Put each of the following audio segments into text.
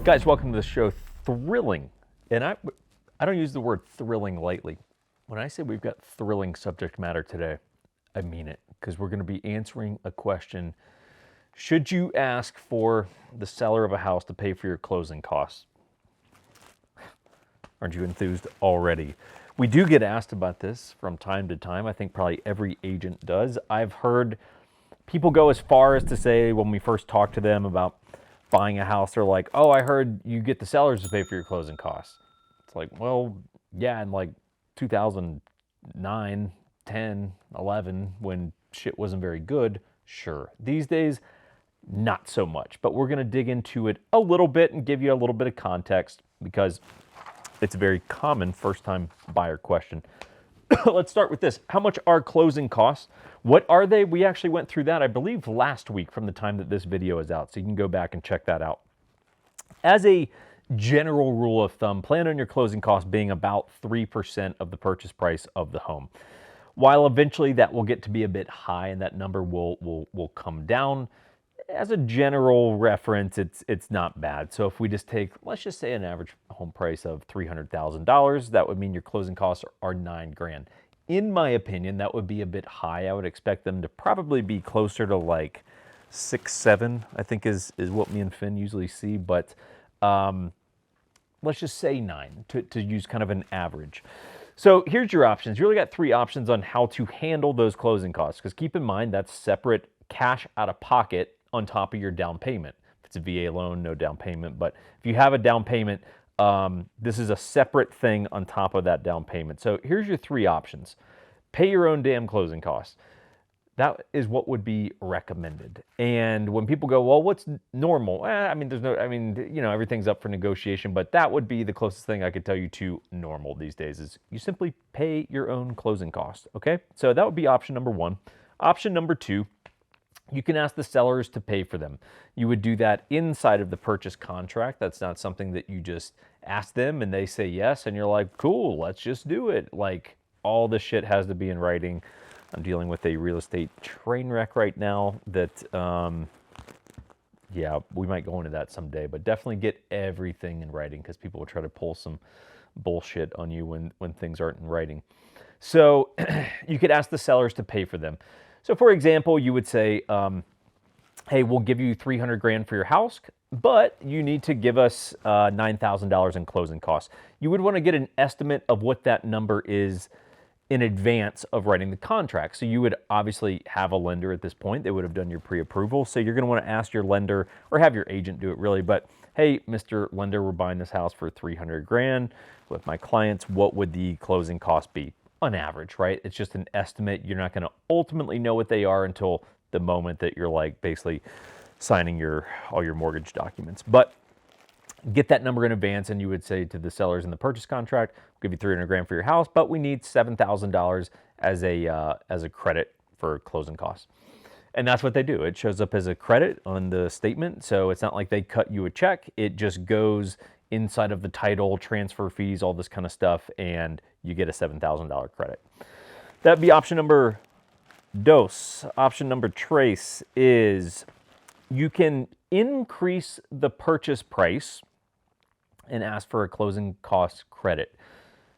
Guys, welcome to the show. Thrilling. And I don't use the word thrilling lightly. When I say we've got thrilling subject matter today, I mean it, because we're going to be answering a question. Should you ask for the seller of a house to pay for your closing costs? Aren't you enthused already? We do get asked about this from time to time. I think probably every agent does. I've heard people go as far as to say, when we first talk to them about buying a house, they're like, oh, I heard you get the sellers to pay for your closing costs. It's like, well, yeah, in like 2009, 10, 11, when shit wasn't very good, sure. These days, not so much. But we're going to dig into it a little bit and give you a little bit of context because it's a very common first-time buyer question. Let's start with this. How much are closing costs? What are they? We actually went through that, I believe, last week from the time that this video is out. So you can go back and check that out. As a general rule of thumb, plan on your closing costs being about 3% of the purchase price of the home. While eventually that will get to be a bit high and that number will come down, as a general reference, it's not bad. So if we just take, let's just say, an average home price of $300,000, that would mean your closing costs are $9,000. In my opinion, that would be a bit high. I would expect them to probably be closer to like 6, 7, I think is what me and Finn usually see. But let's just say 9 to use kind of an average. So here's your options. You really got 3 options on how to handle those closing costs, because keep in mind that's separate cash out of pocket on top of your down payment. If it's a VA loan, no down payment. But if you have a down payment, this is a separate thing on top of that down payment. So here's your 3 options. Pay your own damn closing costs. That is what would be recommended. And when people go, well, what's normal? Everything's up for negotiation, but that would be the closest thing I could tell you to normal these days is you simply pay your own closing costs, okay? So that would be option number 1. Option number 2, you can ask the sellers to pay for them. You would do that inside of the purchase contract. That's not something that you just ask them and they say yes, and you're like, cool, let's just do it. Like, all the shit has to be in writing. I'm dealing with a real estate train wreck right now that, yeah, we might go into that someday, but definitely get everything in writing because people will try to pull some bullshit on you when things aren't in writing. So you could ask the sellers to pay for them. So for example, you would say, hey, we'll give you $300,000 for your house, but you need to give us $9,000 in closing costs. You would want to get an estimate of what that number is in advance of writing the contract. So you would obviously have a lender at this point. They would have done your pre-approval. So you're going to want to ask your lender or have your agent do it really. But hey, Mr. Lender, we're buying this house for $300,000 with my clients. What would the closing cost be? On average, right? It's just an estimate. You're not going to ultimately know what they are until the moment that you're like basically signing all your mortgage documents. But get that number in advance, and you would say to the sellers in the purchase contract, we'll give you $300,000 for your house, but we need $7,000 as a credit for closing costs. And that's what they do. It shows up as a credit on the statement, so it's not like they cut you a check. It just goes inside of the title, transfer fees, all this kind of stuff, and you get a $7,000 credit. That'd be option number dos. Option number tres is you can increase the purchase price and ask for a closing cost credit.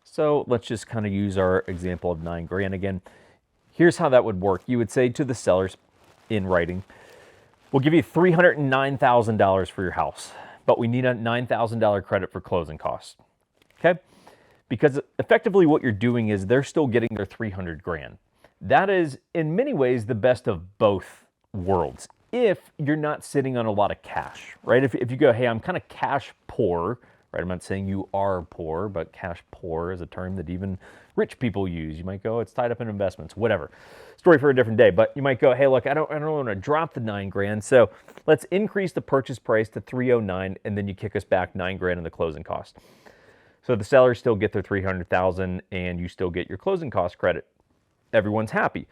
So let's just kind of use our example of $9,000 again. Here's how that would work. You would say to the sellers in writing, we'll give you $309,000 for your house, but we need a $9,000 credit for closing costs, okay? Because effectively what you're doing is they're still getting their $300,000. That is, in many ways, the best of both worlds. If you're not sitting on a lot of cash, right? If you go, hey, I'm kind of cash poor, right? I'm not saying you are poor, but cash poor is a term that even rich people use. You might go, it's tied up in investments, whatever. Story for a different day. But you might go, hey, look, I don't want to drop the $9,000, so let's increase the purchase price to $309,000, and then you kick us back $9,000 in the closing cost. So the sellers still get their $300,000, and you still get your closing cost credit. Everyone's happy.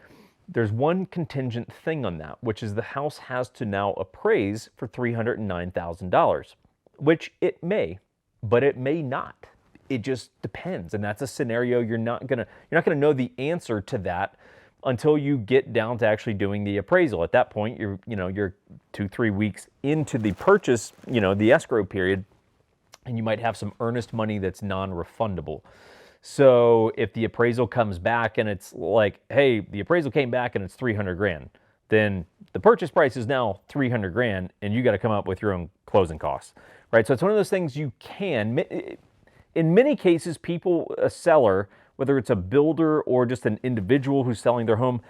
There's one contingent thing on that, which is the house has to now appraise for $309,000, which it may, but it may not. It just depends, and that's a scenario you're not gonna know the answer to that until you get down to actually doing the appraisal. At that point, you're 2-3 weeks into the purchase, the escrow period. and you might have some earnest money that's non-refundable. So if the appraisal comes back and it's like, hey, the appraisal came back and it's 300 grand, then the purchase price is now 300 grand and you got to come up with your own closing costs, right? So it's one of those things you can, in many cases, people, a seller, whether it's a builder or just an individual who's selling their home,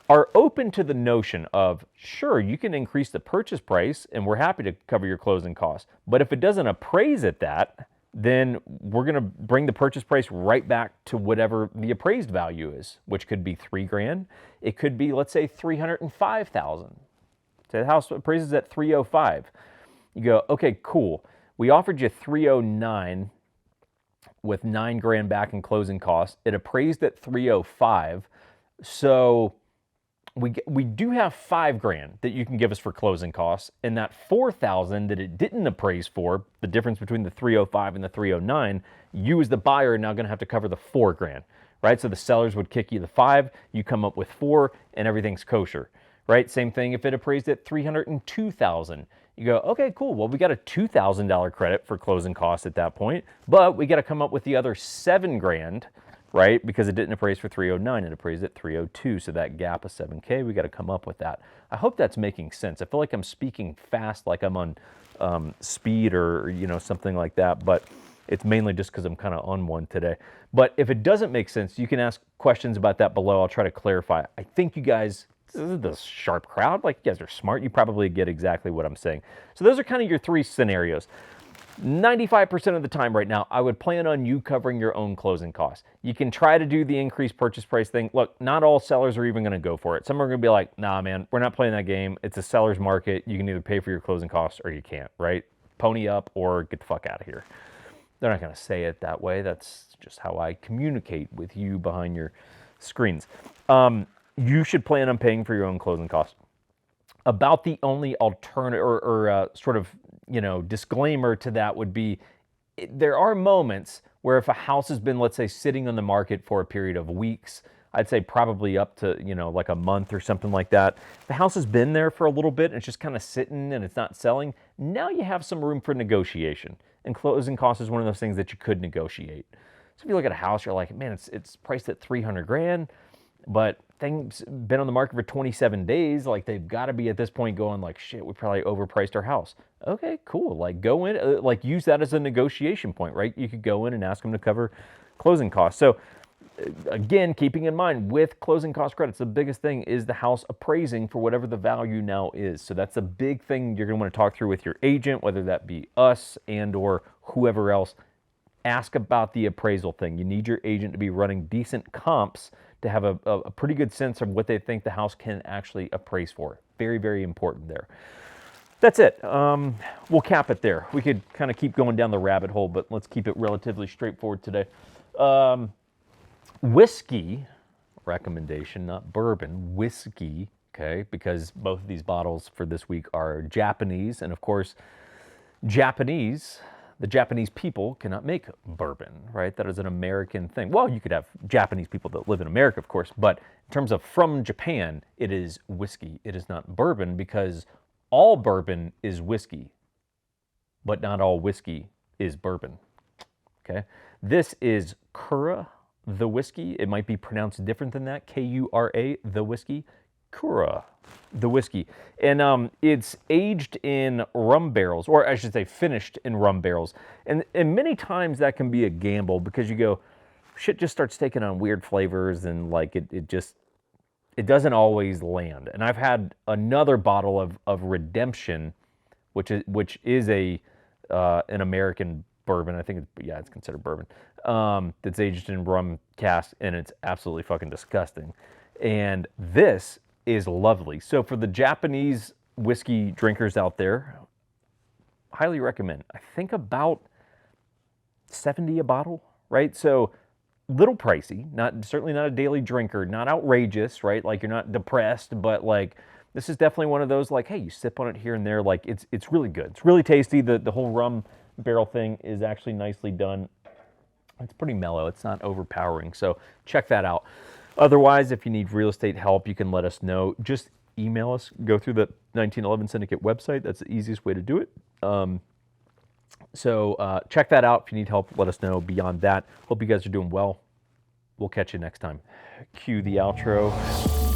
are open to the notion of, sure, you can increase the purchase price and we're happy to cover your closing costs. But if it doesn't appraise at that, then we're going to bring the purchase price right back to whatever the appraised value is, which could be 3 grand. It could be, let's say, 305,000. So the house appraises at 305. You go, okay, cool. We offered you 309 with 9 grand back in closing costs. It appraised at 305. So we do have 5 grand that you can give us for closing costs, and that 4,000 that it didn't appraise for, the difference between the 305 and the 309, you as the buyer are now going to have to cover the 4 grand, right? So the sellers would kick you the 5, you come up with 4, and everything's kosher, right? Same thing if it appraised at 302,000. You go, okay, cool. Well, we got a $2,000 credit for closing costs at that point, but we got to come up with the other 7 grand, right? Because it didn't appraise for 309, it appraised at 302. So that gap of 7K, we got to come up with that. I hope that's making sense. I feel like I'm speaking fast, like I'm on speed or something like that, but it's mainly just because I'm kind of on one today. But if it doesn't make sense, you can ask questions about that below. I'll try to clarify. I think you guys, this is the sharp crowd. Like, you guys are smart. You probably get exactly what I'm saying. So those are kind of your 3 scenarios. 95% of the time right now, I would plan on you covering your own closing costs. You can try to do the increased purchase price thing. Look, not all sellers are even going to go for it. Some are going to be like, nah, man, we're not playing that game. It's a seller's market. You can either pay for your closing costs or you can't, right? Pony up or get the fuck out of here. They're not going to say it that way. That's just how I communicate with you behind your screens. You should plan on paying for your own closing costs. About the only alternative or sort of, disclaimer to that would be, there are moments where if a house has been, let's say, sitting on the market for a period of weeks, I'd say probably up to, like a month or something like that. The house has been there for a little bit and it's just kind of sitting and it's not selling. Now you have some room for negotiation. And closing costs is one of those things that you could negotiate. So if you look at a house, you're like, man, it's priced at 300 grand, but things been on the market for 27 days. Like, they've got to be at this point going like, shit, we probably overpriced our house. Okay, cool. Like, go in, like, use that as a negotiation point, right? You could go in and ask them to cover closing costs. So again, keeping in mind with closing cost credits, the biggest thing is the house appraising for whatever the value now is. So that's a big thing you're going to want to talk through with your agent, whether that be us and or whoever else. Ask about the appraisal thing. You need your agent to be running decent comps to have a pretty good sense of what they think the house can actually appraise for. Very, very important there. That's it. We'll cap it there. We could kind of keep going down the rabbit hole, but let's keep it relatively straightforward today. Whiskey recommendation, not bourbon, whiskey, okay, because both of these bottles for this week are Japanese, and of course, the Japanese people cannot make bourbon, right? That is an American thing. Well, you could have Japanese people that live in America, of course, but in terms of from Japan, it is whiskey. It is not bourbon, because all bourbon is whiskey, but not all whiskey is bourbon, okay? This is Kura, the whiskey. It might be pronounced different than that, Kura, the whiskey. Kura, the whiskey. And it's aged in rum barrels, or I should say finished in rum barrels. And many times that can be a gamble, because you go, shit just starts taking on weird flavors, and like it doesn't always land. And I've had another bottle of Redemption, which is an American bourbon. I think it's considered bourbon. That's aged in rum cask, and it's absolutely fucking disgusting. And this is lovely. So for the Japanese whiskey drinkers out there, highly recommend. I think about $70 a bottle, right? So little pricey, certainly not a daily drinker, not outrageous, right? Like, you're not depressed, but like, this is definitely one of those, like, hey, you sip on it here and there. Like, it's really good. It's really tasty. The whole rum barrel thing is actually nicely done. It's pretty mellow. It's not overpowering. So check that out. Otherwise, if you need real estate help, you can let us know. Just email us. Go through the 1911 Syndicate website. That's the easiest way to do it. So check that out. If you need help, let us know. Beyond that, hope you guys are doing well. We'll catch you next time. Cue the outro.